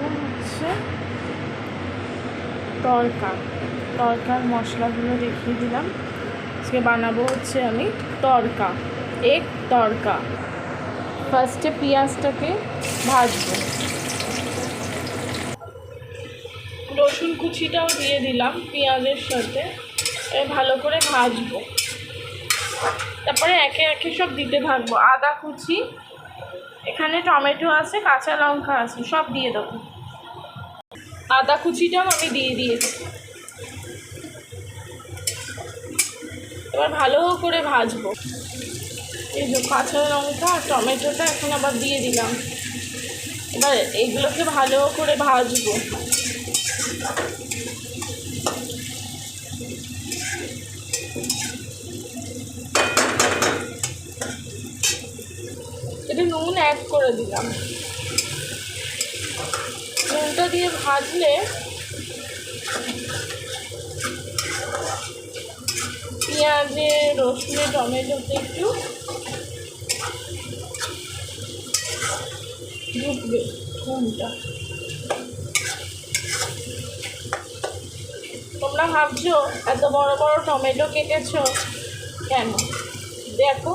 হচ্ছে তড়কার মশলাগুলো দেখিয়ে দিলাম। আজকে বানাবো হচ্ছে আমি তড়কা, এগ তড়কা। ফার্স্টে পেঁয়াজটাকে ভাজবো, রসুন কুচিটাও দিয়ে দিলাম পেঁয়াজের সাথে, ভালো করে ভাজবো। তারপরে একে একে সব দিতে থাকবো। আদা কুচি, এখানে টমেটো আছে, কাঁচা লঙ্কা আছে, সব দিয়ে দেবো। আদা কুচিটাও আমি দিয়ে দিয়েছি। এবার ভালো করে ভাজবো। এই যে কাঁচা লঙ্কা আর টমেটোটা এখন আবার দিয়ে দিলাম। এবার এইগুলোকে ভালো করে ভাজবো। এটা নুন অ্যাড করে দিলাম। নুনটা দিয়ে ভাজলে পেঁয়াজে, রসুনে, টমেটোতে একটু ঢুকবে নুনটা। তোমরা ভাবছো এত বড় বড় টমেটো কেটেছো কেন? দেখো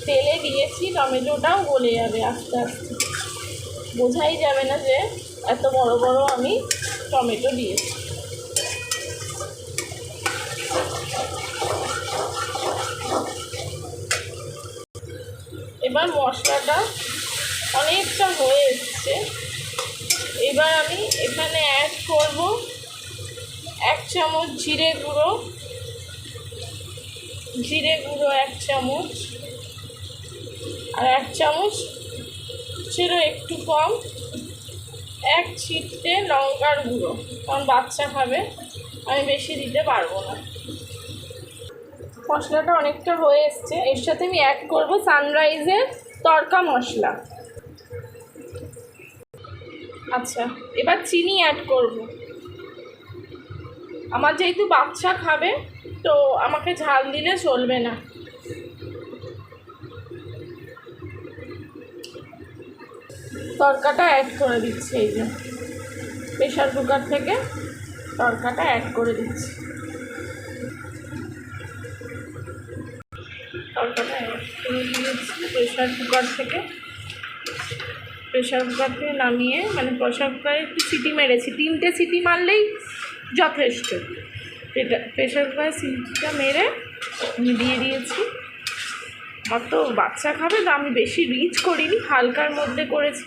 তেলে দিয়েছি, টমেটোটাও গলে যাবে আস্তে আস্তে, বোঝাই যাবে না যে এত বড় বড় আমি টমেটো দিয়েছি। এবার মশলাটা অনেকটা হয়ে এসছে। এবার আমি এখানে অ্যাড করব 1 চামচ জিরে গুঁড়ো 1 চামচ, আর 1 চামচ ছেড়ে একটু কম 1 ছিটে লঙ্কার গুঁড়ো, কারণ বাচ্চা খাবে, আমি বেশি দিতে পারবো না। মশলাটা অনেকটা হয়ে এসছে। এর সাথে আমি অ্যাড করব সানরাইজের তড়কা মশলা। আচ্ছা, এবার চিনি অ্যাড করব। আমার যেহেতু বাচ্চা খাবে, তো আমাকে ঝাল দিলে চলবে না। তড়কাটা অ্যাড করে দিচ্ছি। এই যে প্রেশার কুকার থেকে তড়কাটা অ্যাড করে দিচ্ছি। তড়কাটা অ্যাড করে দিয়েছি প্রেশার কুকার থেকে নামিয়ে, মানে প্রেশার কুকারে একটু সিটি মেরেছি, 3টে সিটি মারলেই যথেষ্ট। এটা প্রেশার কুকারে সিটিটা মেরে আমি দিয়ে দিয়েছি। আমার তো বাচ্চা খাবে, তো আমি বেশি রিচ করিনি, হালকার মধ্যে করেছি।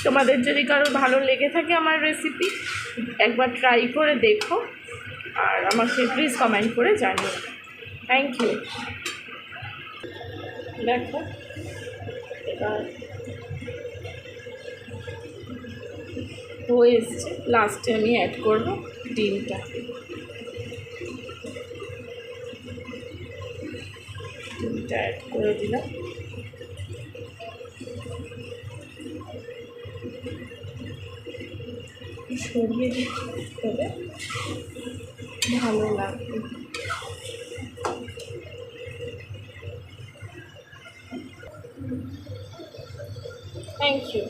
তোমাদের যদি কারো ভালো লেগে থাকে আমার রেসিপি, একবার ট্রাই করে দেখো, আর আমাকে প্লিজ কমেন্ট করে জানিও। Thank you. দেখো এবার হয়ে এসছে। লাস্টে আমি অ্যাড করব ডিমটা। অ্যাড করে দিলাম। সরিয়ে দিতে হবে, ভালো লাগবে। Thank you.